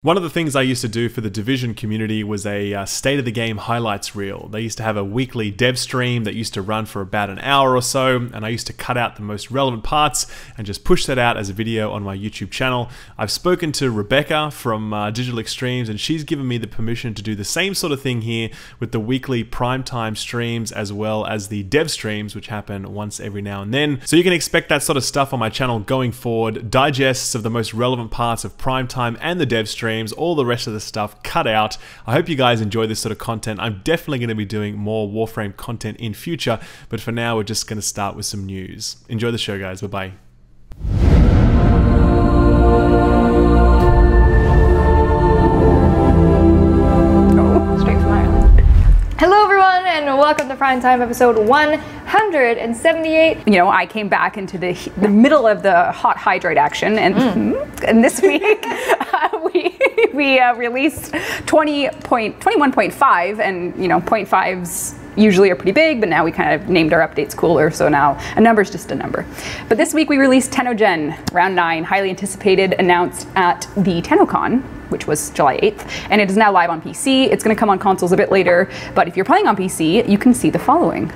One of the things I used to do for the Division community was a state of the game highlights reel. They used to have a weekly dev stream that used to run for about an hour or so, and I used to cut out the most relevant parts and just push that out as a video on my YouTube channel. I've spoken to Rebecca from Digital Extremes, and she's given me the permission to do the same sort of thing here with the weekly prime time streams as well as the dev streams, which happen once every now and then. So you can expect that sort of stuff on my channel going forward, digests of the most relevant parts of prime time and the dev stream, all the rest of the stuff cut out. I hope you guys enjoy this sort of content. I'm definitely going to be doing more Warframe content in future, but for now we're just going to start with some news. Enjoy the show, guys. Bye-bye. Straight from Ireland. Hello everyone and welcome to Prime Time episode 178. You know, I came back into the middle of the hot hydrate action, and this week we released 21.5, and you know, 0.5s usually are pretty big, but now we kind of named our updates cooler, so now a number's just a number. But this week we released Tenno-Gen Round 9, highly anticipated, announced at the TennoCon, which was July 8th, and it is now live on PC. It's going to come on consoles a bit later, but if you're playing on PC, you can see the following.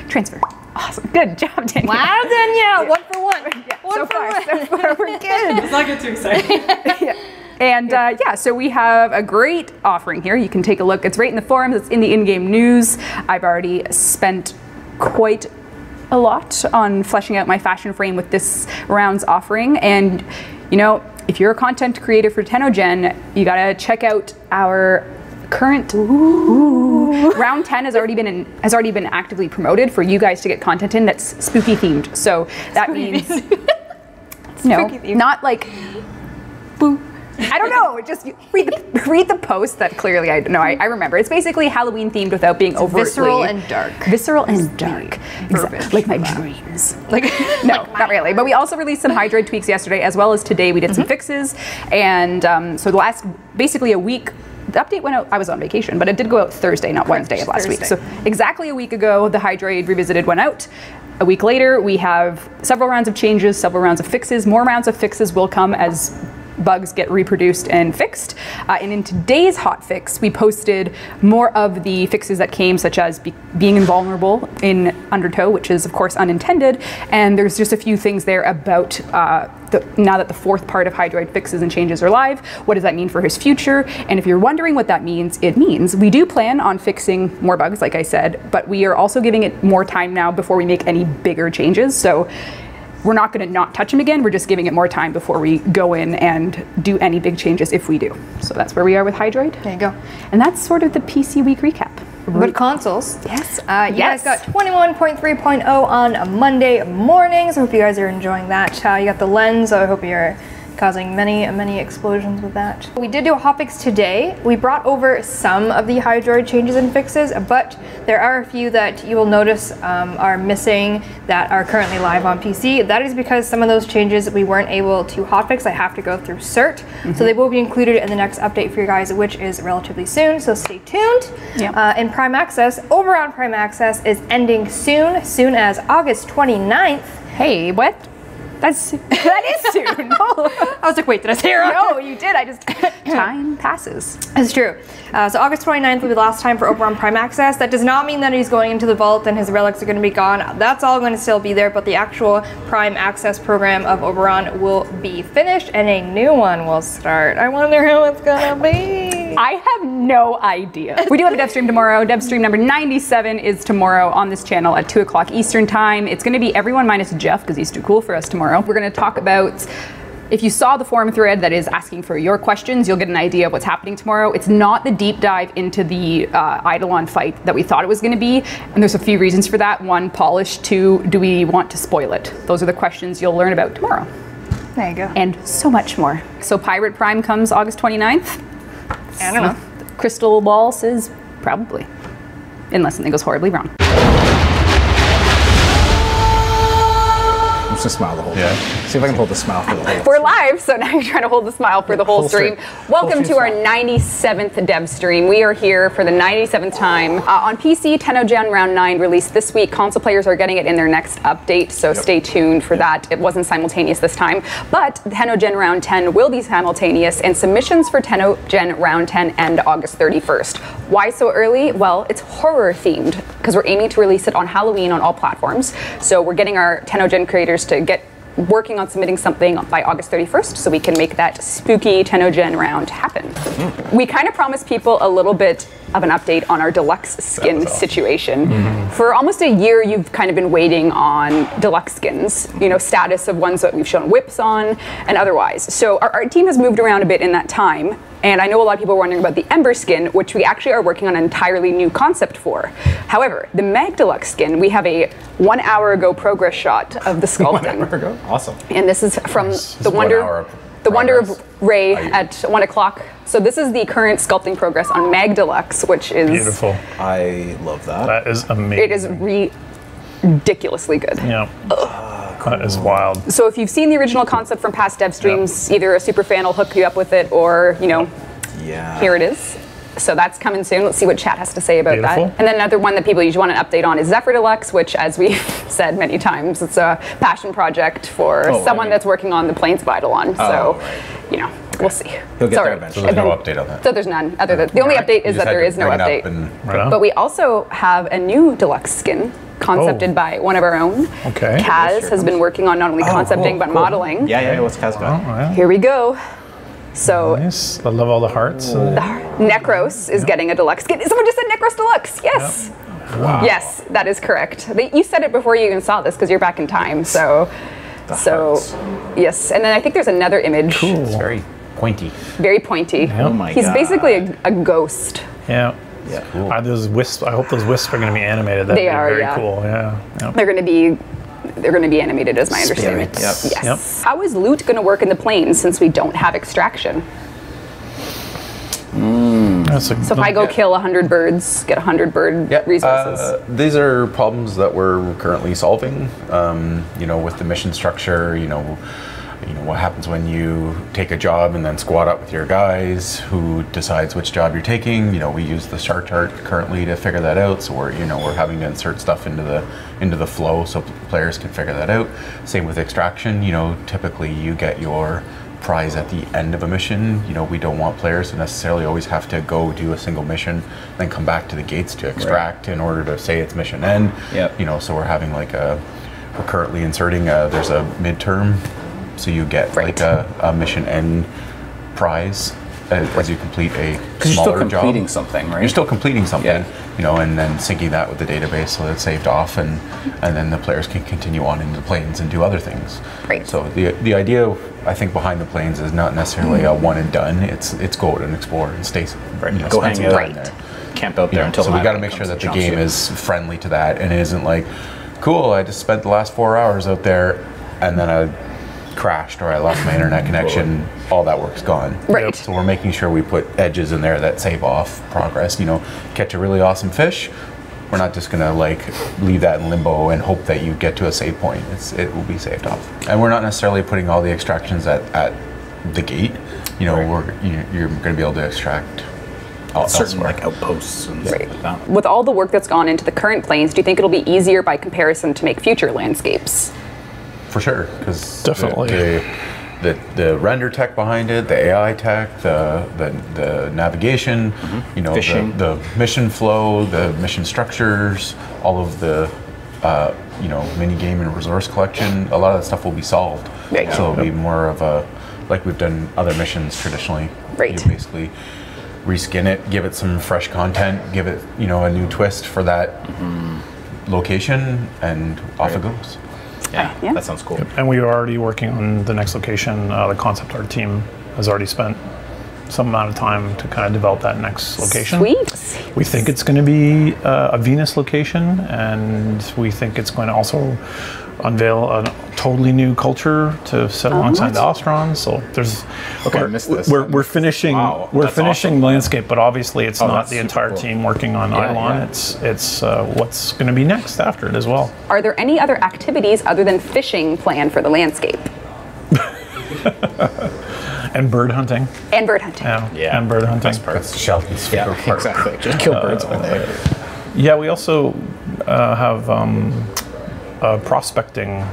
Transfer. Awesome. Good job, Danielle. Wow, Danielle. One for one. Yeah, so far we're good. Let's not get too excited. Yeah. And yeah, so we have a great offering here. You can take a look. It's right in the forums. It's in the in-game news. I've already spent quite a lot on fleshing out my fashion frame with this round's offering. And you know, if you're a content creator for Tenno-Gen, you gotta check out our current round 10 has already been actively promoted for you guys to get content in that's spooky themed. So that means not like boo. I don't know. Just read the post that clearly I remember. It's basically Halloween themed without being overtly visceral and dark. Visceral and dark. Exactly. Like my dreams. Like no, not really. But we also released some Hydroid tweaks yesterday, as well as today we did some fixes. And so the last basically a week. The update went out, I was on vacation, but it did go out Thursday, not Wednesday of last week. So exactly a week ago, the Hydroid Revisited went out. A week later, we have several rounds of changes, several rounds of fixes. More rounds of fixes will come as bugs get reproduced and fixed. And in today's hotfix, we posted more of the fixes that came, such as being invulnerable in Undertow, which is of course unintended. And there's just a few things there about now that the fourth part of Hydroid fixes and changes are live, what does that mean for his future? And if you're wondering what that means, it means we do plan on fixing more bugs, like I said, but we are also giving it more time now before we make any bigger changes. So we're not going to not touch them again. We're just giving it more time before we go in and do any big changes if we do. So that's where we are with Hydroid. There you go. And that's sort of the PC week recap. With consoles. Yes. You guys got 21.3.0 on Monday mornings. I hope you guys are enjoying that. You got the lens. I hope you're causing many explosions with that. We did do a hotfix today. We brought over some of the Hydroid changes and fixes, but there are a few that you will notice are missing that are currently live on PC. That is because some of those changes we weren't able to hotfix. I have to go through cert. So they will be included in the next update for you guys, which is relatively soon, so stay tuned. Yep. And Prime Access, Oberon Prime Access is ending soon as August 29th. Hey, what? That is soon. I was like, wait, did I say it wrong? No, you did. Time passes. It's true. So August 29th will be the last time for Oberon Prime Access. That does not mean that he's going into the vault and his relics are going to be gone. That's all going to still be there, but the actual Prime Access program of Oberon will be finished and a new one will start. I wonder who it's going to be. I have no idea. We do have a dev stream tomorrow. Dev stream number 97 is tomorrow on this channel at 2 o'clock Eastern time. It's going to be everyone minus Jeff because he's too cool for us tomorrow. We're going to talk about, if you saw the forum thread that is asking for your questions, you'll get an idea of what's happening tomorrow. It's not the deep dive into the Eidolon fight that we thought it was going to be, and there's a few reasons for that. One, polish. Two, do we want to spoil it? Those are the questions you'll learn about tomorrow. There you go. And so much more. So Pirate Prime comes August 29th. I don't know. Crystal Ball says probably, unless something goes horribly wrong. just gonna smile the whole time. See if I can hold the smile for the whole We're live, so now you're trying to hold the smile for the whole stream. Welcome to our 97th dev stream. We are here for the 97th time. On PC, Tenno-Gen Round 9 released this week. Console players are getting it in their next update, so stay tuned for that. It wasn't simultaneous this time, but Tenno-Gen Round 10 will be simultaneous, and submissions for Tenno-Gen Round 10 end August 31st. Why so early? Well, it's horror themed, because we're aiming to release it on Halloween on all platforms. So we're getting our Tenno-Gen creators to get working on submitting something by August 31st so we can make that spooky Tenno-Gen round happen. We kind of promised people a little bit of an update on our Deluxe Skin situation. For almost a year, you've kind of been waiting on Deluxe Skins, you know, status of ones that we've shown whips on and otherwise. So our team has moved around a bit in that time. And I know a lot of people are wondering about the Ember skin, which we actually are working on an entirely new concept for. However, the Mag Deluxe skin, we have a 1 hour ago progress shot of the sculpting. 1 hour ago? Awesome. And this is from the Wonder of Ray at 1 o'clock. So this is the current sculpting progress on Mag Deluxe, which is beautiful. I love that. That is amazing. It is ridiculously good. Yeah. That is wild. So if you've seen the original concept from past dev streams, either a super fan will hook you up with it, or you know, here it is. So that's coming soon. Let's see what chat has to say about that. And then another one that people usually want an update on is Zephyr Deluxe, which, as we've said many times, it's a passion project for someone that's working on the Plains of Eidolon. So, you know, we'll see. He'll get there eventually. So there's no update on that. So there's none. Other than the only update is that there is no update. But we also have a new Deluxe skin concepted by one of our own. Okay. Kaz has been working on not only concepting but modeling. Yeah, what's Kaz got? Here we go. So nice. I love all the hearts. Necros is getting a Deluxe skin. Someone just said Necros Deluxe. Yes. Wow. Yes, that is correct. You said it before you even saw this because you're back in time. So yes. And then I think there's another image. Cool. It's very pointy. Very pointy. Oh my He's God. basically a ghost. Yeah. Yeah. Cool. Those wisps. I hope those wisps are going to be animated. That'd They be are, very yeah. cool. Yeah. Yep. They're going to be animated, as my understanding. Spirits. Yes. Yep. How is loot going to work in the plains since we don't have extraction? So if I go kill 100 birds, get 100 bird resources. These are problems that we're currently solving. You know, with the mission structure. You know what happens when you take a job and then squad up with your guys. Who decides which job you're taking? You know, we use the star chart currently to figure that out. So we're having to insert stuff into the flow so players can figure that out. Same with extraction. You know, typically you get your prize at the end of a mission. You know, we don't want players to necessarily always have to go do a single mission, then come back to the gates to extract in order to say it's mission end. You know, so we're having we're currently inserting there's a midterm, so you get like a mission end prize as you complete a smaller job. Because you're still completing something, right? You're still completing something, you know, and then syncing that with the database so that it's saved off, and then the players can continue on into the plains and do other things. Right. So the idea, I think, behind the plains is not necessarily a one and done. It's go out and explore and stay. Go hang out there. Camp out there until. So we got to make sure that the game is friendly to that, and it isn't like, cool, I just spent the last 4 hours out there, and then I crashed or I lost my internet connection. All that work's gone. Right. So we're making sure we put edges in there that save off progress. You know, catch a really awesome fish. We're not just gonna leave that in limbo and hope that you get to a save point. It will be saved off. And we're not necessarily putting all the extractions at the gate. You know, you're gonna be able to extract certain outposts and stuff like that. With all the work that's gone into the current plains, do you think it'll be easier by comparison to make future landscapes? For sure, because definitely the render tech behind it, the AI tech, the navigation, you know, the mission flow, the mission structures, all of the you know, mini game and resource collection. A lot of that stuff will be solved. Right. So it'll be more of a, like we've done other missions traditionally. Right. You basically reskin it, give it some fresh content, give it, you know, a new twist for that location, and off it goes. Yeah, that sounds cool. And we are already working on the next location. The concept art team has already spent some amount of time to kind of develop that next location. Sweet. We think it's going to be a Venus location, and we think it's going to also unveil a totally new culture to set alongside the Ostron. So there's I missed this. We're finishing awesome. landscape, but obviously it's not the entire cool. team working on Eidolon. Yeah. It's what's going to be next after it as well. Are there any other activities other than fishing planned for the landscape? And bird hunting. And bird hunting. Yeah. And bird hunting. That's Shelton's favorite part. Exactly. Just kill birds all day. Yeah, we also have a prospecting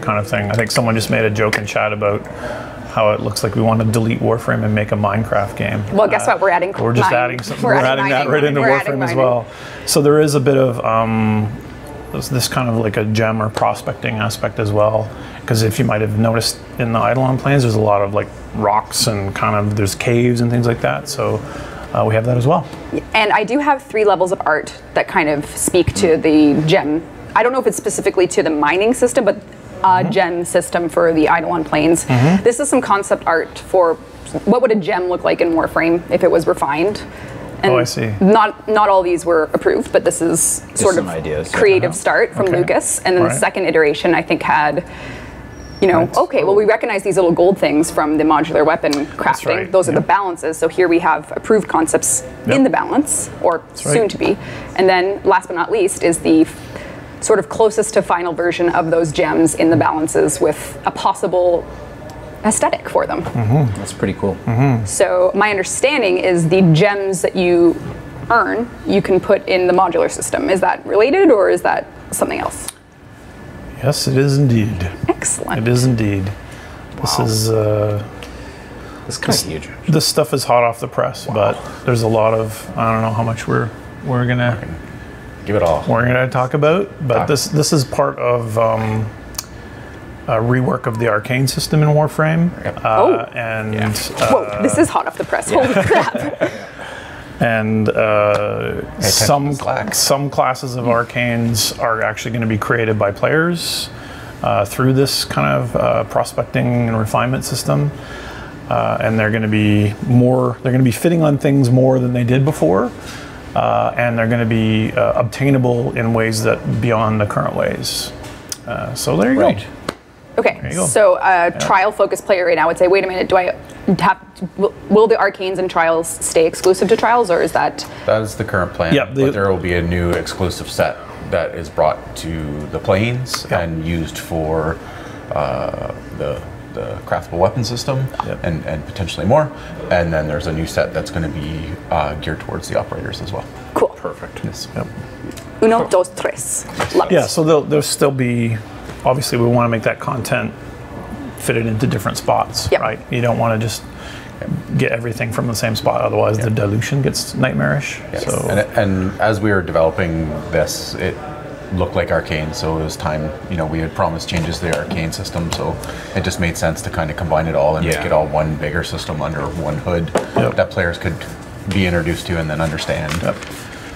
kind of thing. I think someone just made a joke in chat about how it looks like we want to delete Warframe and make a Minecraft game. Well, guess what? We're adding. We're just adding that right into Warframe as well. So there is a bit of this kind of like a gem or prospecting aspect as well. Because if you might have noticed in the Eidolon plains, there's a lot of like rocks and kind of there's caves and things like that. So we have that as well. And I do have 3 levels of art that kind of speak to the gem. I don't know if it's specifically to the mining system, but a gem system for the Eidolon plains. This is some concept art for what would a gem look like in Warframe if it was refined. And I see. Not all these were approved, but this is sort of ideas, creative start from Lucas. And then the second iteration, I think, had, okay, well, we recognize these little gold things from the modular weapon crafting. Right. Those are the balances. So here we have approved concepts in the balance, or soon to be. And then last but not least is the sort of closest to final version of those gems in the balances with a possible aesthetic for them. That's pretty cool. So my understanding is the gems that you earn, you can put in the modular system. Is that related, or is that something else? Yes, it is indeed. Excellent. It is indeed. This is It's kind of huge. this stuff is hot off the press, but there's a lot of I don't know how much we're gonna Give it all. we're gonna talk about, but this is part of a rework of the Arcane system in Warframe. And Whoa, this is hot off the press. Holy crap. and some Slack. some classes of Arcanes are actually going to be created by players through this kind of prospecting and refinement system, and they're going to be more. They're going to be fitting on things more than they did before, and they're going to be obtainable in ways that beyond the current ways. So there you go. Okay, so a trial-focused player right now would say, wait a minute, will the Arcanes and Trials stay exclusive to Trials, or is that? That is the current plan, but there will be a new exclusive set that is brought to the plains and used for the craftable weapon system and potentially more. And then there's a new set that's going to be geared towards the operators as well. Cool. Perfect. Yes. Uno, dos, tres. Love it. Yeah, so there'll still be, obviously we want to make that content fitted into different spots, right? You don't want to just get everything from the same spot, otherwise the dilution gets nightmarish. Yes. So And as we were developing this, it looked like Arcane, so it was time, we had promised changes to the Arcane system, so it just made sense to kind of combine it all and make it all one bigger system under one hood that players could be introduced to and then understand.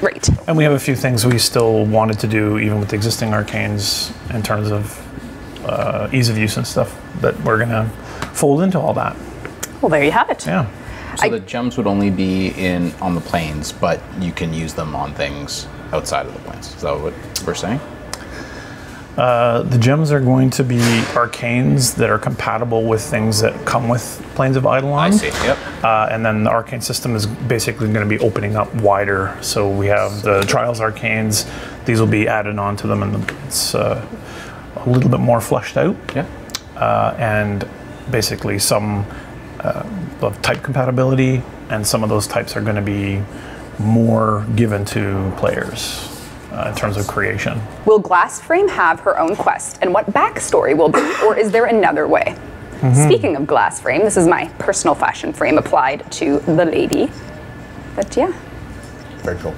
Right. And we have a few things we still wanted to do, even with the existing Arcanes, in terms of ease of use and stuff that we're going to fold into all that. Well, there you have it. Yeah. So the gems would only be on the plains, but you can use them on things outside of the plains. Is that what we're saying? The gems are going to be Arcanes that are compatible with things that come with Plains of Eidolon. I see, yep. And then the Arcane system is basically going to be opening up wider. So we have the Trials Arcanes. These will be added on to them, and it's a little bit more fleshed out. Yeah. And basically some of type compatibility, and some of those types are going to be more given to players in terms of creation. Will Glassframe have her own quest, and what backstory will be, or is there another way? Speaking of Glassframe, this is my personal fashion frame applied to the lady. But yeah. Very cool.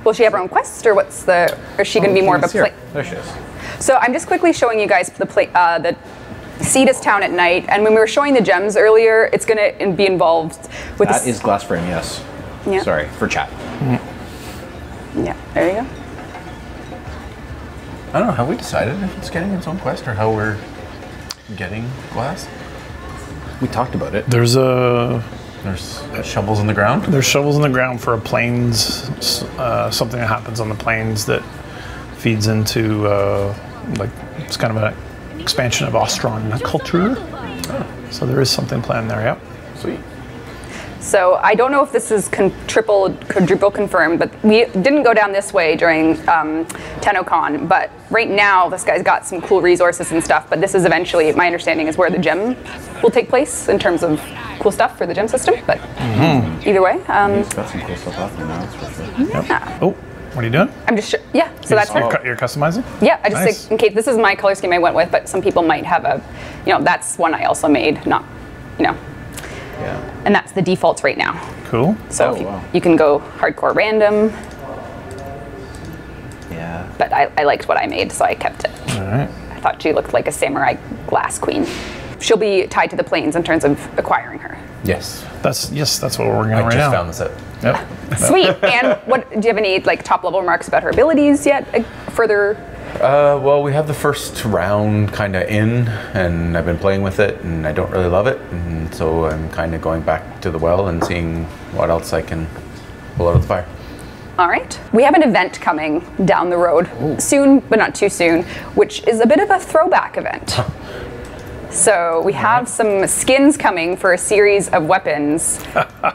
Will she have her own quest, or is she going to be more of a play? There she is. So I'm just quickly showing you guys the Cetus town at night, and when we were showing the gems earlier, it's going to be involved with That is Glassframe, yes. Yeah. Sorry, for chat. Yeah, there you go. I don't know, have we decided if it's getting its own quest or how we're getting glass? We talked about it. There's shovels in the ground. There's shovels in the ground for a plains, something that happens on the plains that feeds into like it's kind of an expansion of Ostron culture. So there is something planned there. Yep. Sweet. So I don't know if this is quadruple confirmed, but we didn't go down this way during TennoCon. But right now, this guy's got some cool resources and stuff. But this is eventually, my understanding, is where the gem will take place in terms of cool stuff for the gem system. But either way, He's got some cool stuff happening now, that's for sure. Yeah. Oh, what are you doing? I'm just yeah. So that's You're customizing? yeah. I just Nice. think in case this is my color scheme I went with, but some people might have a, that's one I also made, not, Yeah. and that's the defaults right now. Cool. So Oh, if wow. you can go hardcore random, Yeah. but I liked what I made, so I kept it. All right. I thought she looked like a samurai glass queen. She'll be tied to the plains in terms of acquiring her. Yes. That's what we're working on I right just now. found this out. Yep. Sweet. And what do you have any like top level remarks about her abilities yet? Further. Well, we have the first round kind of in, and I've been playing with it, and I don't really love it, and so I'm kind of going back to the well and seeing what else I can pull out of the fire. All right. We have an event coming down the road soon, but not too soon, which is a bit of a throwback event. So we have some skins coming for a series of weapons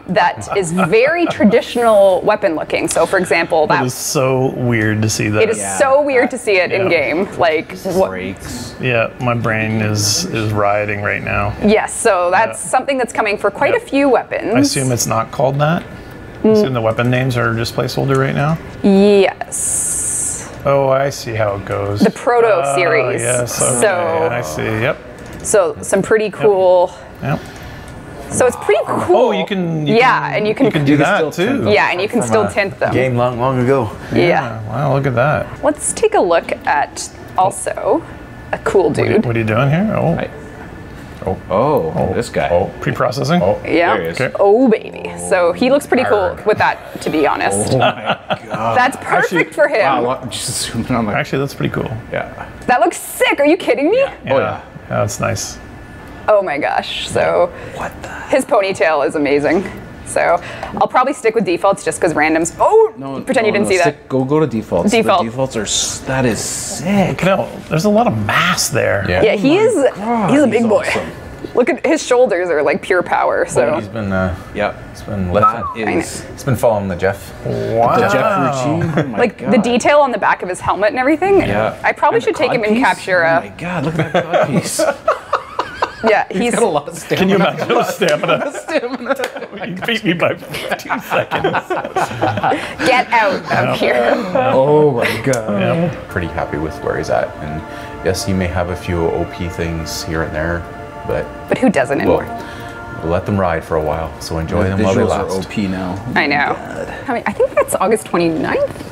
that is very traditional weapon looking. So for example, It is so weird to see that. it is so weird to see it in yeah. game. Like what? Breaks. Yeah, my brain is rioting right now. Yes. So that's something that's coming for quite a few weapons. I assume it's not called that. I assume the weapon names are just placeholder right now. Yes. Oh, I see how it goes. The proto series. Yes. Okay. So- I see. Yep. So some pretty cool. Yep. So it's pretty cool. Oh, you can. and you can do can that still too. tint. Yeah, and you can still tint them. Game long ago. Yeah. Wow, look at that. Let's take a look at also a cool dude. What are you doing here? Oh, Hi. Oh, this guy. Oh, pre-processing. oh. Yeah. There he is. Okay. Oh baby. So he looks pretty cool with that, to be honest. Oh my god. That's perfect for him. Wow, I'm just zooming on my. Actually, that's pretty cool. Yeah. That looks sick. Are you kidding me? Oh yeah. Yeah, that's nice. Oh my gosh. So his ponytail is amazing. So I'll probably stick with defaults just because randoms. Oh, pretend you didn't see that. Go to defaults. Default. The defaults are. That is sick. No, there's a lot of mass there. Yeah. Yeah, he's a big boy. awesome. Look at his shoulders are like pure power. So He's been Yep. it's been That lifting. is It's been following the Jeff. Wow. the Jeff routine. Oh my like god. the detail on the back of his helmet and everything. Yeah. I probably And the should take him and codpiece? capture Oh a. my god, look at that codpiece. Yeah, he's. got a lot of stamina. Can you imagine the stamina? You beat me by 15 seconds. Get out of here. Oh my god. Yeah. Pretty happy with where he's at, and yes, he may have a few OP things here and there, but But who doesn't we'll, anymore? we'll let them ride for a while. So enjoy The them while they visuals are last. OP now. I know. I think that's August 29th.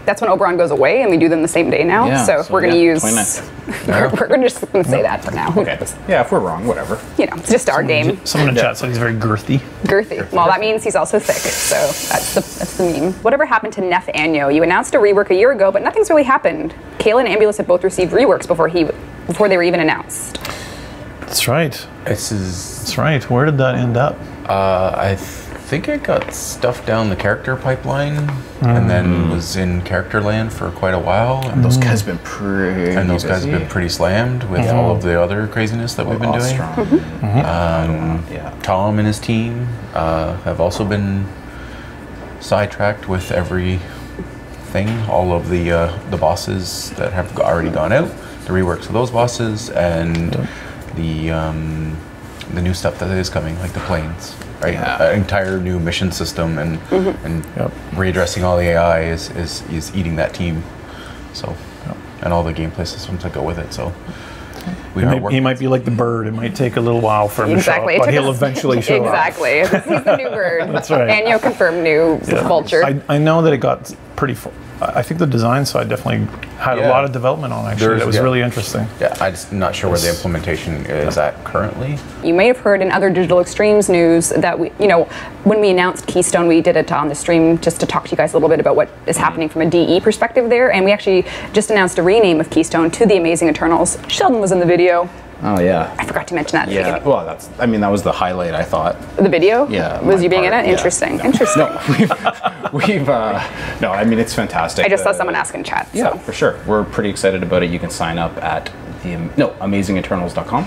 That's when Oberon goes away, and we do them the same day now. Yeah, so so we're going to yeah, use. 29th. we're just going to say that for now. Who knows? Yeah, if we're wrong, whatever. It's just our game. Someone in chat said he's very girthy. Girthy. Well, that means he's also thick. So that's the meme. Whatever happened to Neff Anyo? You announced a rework a year ago, but nothing's really happened. Kayla and Ambulus have both received reworks before they were even announced. That's right. That's right. Where did that end up? I think it got stuffed down the character pipeline, and then was in character land for quite a while. And Those guys have been pretty. And those guys have been pretty slammed with all of the other craziness that we've been doing. Yeah. Tom and his team have also been sidetracked with everything. All of the bosses that have already gone out, the reworks of those bosses, and the new stuff that is coming, like the planes. Right, Yeah. an entire new mission system and readdressing all the AI is eating that team. So, and all the gameplay systems that go with it. So, He might be like the bird. It might take a little while for him to show up, but he'll eventually show up. Exactly. He's the new bird. That's right. Anyo confirmed new vulture. I know that it got pretty. I think the design side definitely had a lot of development on. Actually, that was really interesting. Yeah, I'm just not sure where the implementation is at currently. You may have heard in other Digital Extremes news that when we announced Keystone, we did it on the stream just to talk to you guys a little bit about what is happening from a DE perspective there, and we actually just announced a rename of Keystone to the Amazing Eternals. Sheldon was in the video. Oh yeah. I forgot to mention that. Yeah. Well, that was the highlight, I thought. The video? Yeah. Was you being in it? Yeah. Interesting. No. Interesting. No, I mean, it's fantastic. I just saw someone ask in chat. Yeah, So. for sure. We're pretty excited about it. You can sign up at amazingeternals.com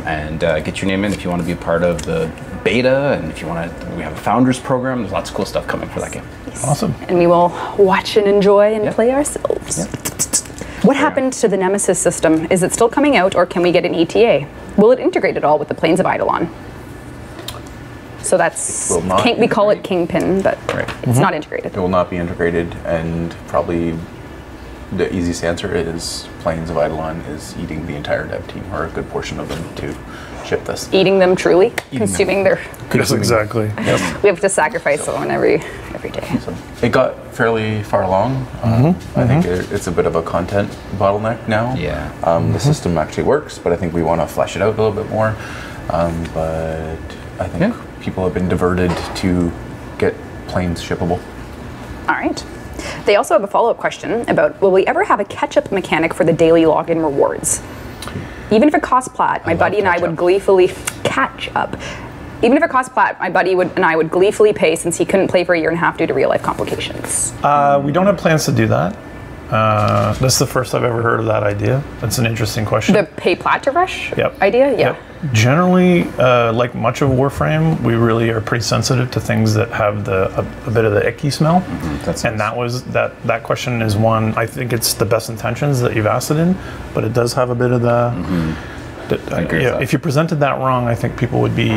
and get your name in if you want to be a part of the beta, and if you want to, we have a founders program. There's lots of cool stuff coming for that game. Awesome. And we will watch and enjoy and play ourselves. Yep. What happened to the Nemesis system? Is it still coming out, or can we get an ETA? Will it integrate at all with the Plains of Eidolon? So that's, we call it Kingpin, but it's not integrated. It will not be integrated, and probably the easiest answer is Plains of Eidolon is eating the entire dev team, or a good portion of them, to ship this. Eating them truly? Consuming their... Yes, exactly. We have to sacrifice someone every day. So it got fairly far along. I think it's a bit of a content bottleneck now. Yeah. The system actually works, but I think we want to flesh it out a little bit more. But I think people have been diverted to get Plains shippable. All right. They also have a follow-up question about, will we ever have a catch-up mechanic for the daily login rewards? Even if it costs plat, my buddy and I would gleefully catch up. Even if it costs plat, my buddy and I would gleefully pay, since he couldn't play for a year and a half due to real-life complications. We don't have plans to do that. This is the first I've ever heard of that idea. That's an interesting question. The pay plat to rush Yep. idea? Yeah. Yep. Generally, like much of Warframe, we really are pretty sensitive to things that have a bit of the icky smell. And that question is one, I think it's the best intentions that you've asked it in, but it does have a bit of the... I agree with that. If you presented that wrong, I think people would be...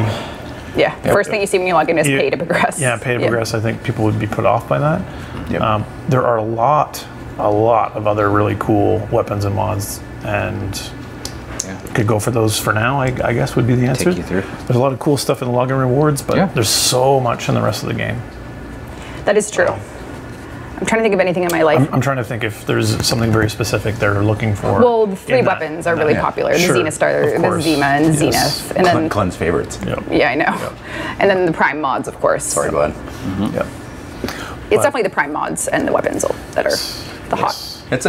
Yeah, the first thing you see when you log in is pay to progress. Yeah, pay to progress. I think people would be put off by that. Yep. There are a lot of other really cool weapons and mods, and could go for those for now, I guess would be the answer. Take you through. There's a lot of cool stuff in the login rewards, but there's so much in the rest of the game. That is true. I'm trying to think of anything in my life. I'm trying to think if there's something very specific they're looking for. Well, the three weapons are really popular. The Sure, Zenithstar, of the course. Zima, and Zenith. And then, Glenn's favorites. yeah, I know. And then the Prime mods, of course. Sorry, Glenn. Yep. It's definitely the Prime mods and the weapons that are the hot. It's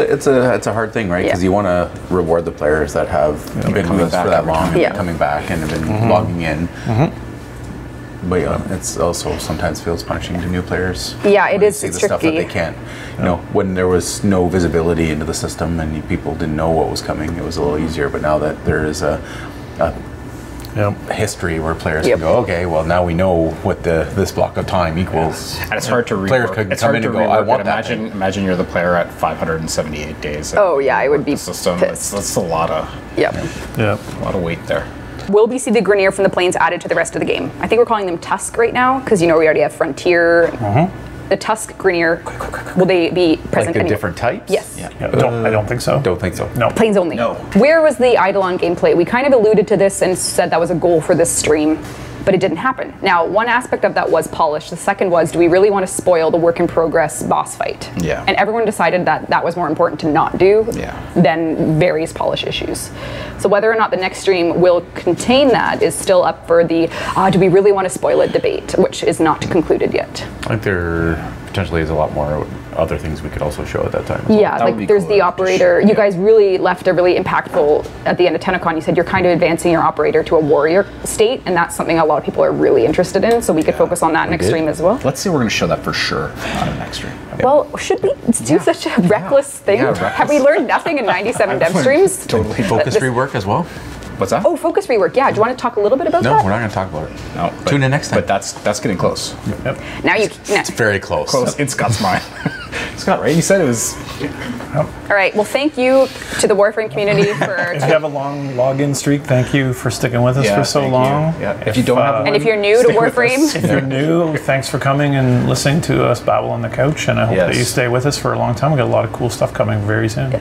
a hard thing, right? Because you want to reward the players that have been with us for that long and coming back and have been logging in. But it's also sometimes feels punishing to new players. Yeah, it is. See It's the stuff that tricky. they can't. You know, when there was no visibility into the system and people didn't know what was coming, it was a little easier. But now that there is a history where players can go, okay, well now we know what this block of time equals. And it's hard to rework. Players could It's come hard in to and go, I rework want it. that. Imagine you're the player at 578 days. Oh, yeah, I would be the system. pissed. That's a lot of Yeah. a lot of weight there. Will we see the Grineer from the Plains added to the rest of the game? I think we're calling them Tusk right now, because we already have Frontier. The Tusk Grineer, will they be present Like the anywhere? different types? Yes. Yeah, I don't think so. Don't think so. No. Plains only. No. Where was the Eidolon gameplay? We kind of alluded to this and said that was a goal for this stream, but it didn't happen. Now, one aspect of that was polish. The second was, do we really want to spoil the work in progress boss fight? Yeah. And everyone decided that that was more important to not do than various polish issues. So whether or not the next stream will contain that is still up for the, do we really want to spoil it debate, which is not concluded yet. I think there potentially is a lot more other things we could also show at that time. Yeah, That would be like there's cool, the operator. You guys really left a really impactful at the end of TennoCon. You said you're kind of advancing your operator to a warrior state, and that's something a lot of people are really interested in. So we could focus on that next stream as well. Let's see, we're going to show that for sure on the next stream. Well, should we do such a reckless thing? Have we learned nothing in 97 dev streams? Totally. Focus rework as well? What's that? Oh, focus rework. Yeah. Do you want to talk a little bit about No, that? we're not going to talk about it. No. Tune in next time. But that's getting close. Now you. It's very close. Close in Scott's mind. Scott, right? You said it was. All right. Well, thank you to the Warframe community for. If you have a long login streak, thank you for sticking with us for so thank long. you. Yeah. If you don't have one, and if you're new to stick with Warframe, us. If you're new, thanks for coming and listening to us babble on the couch, and I hope that you stay with us for a long time. We got a lot of cool stuff coming very soon.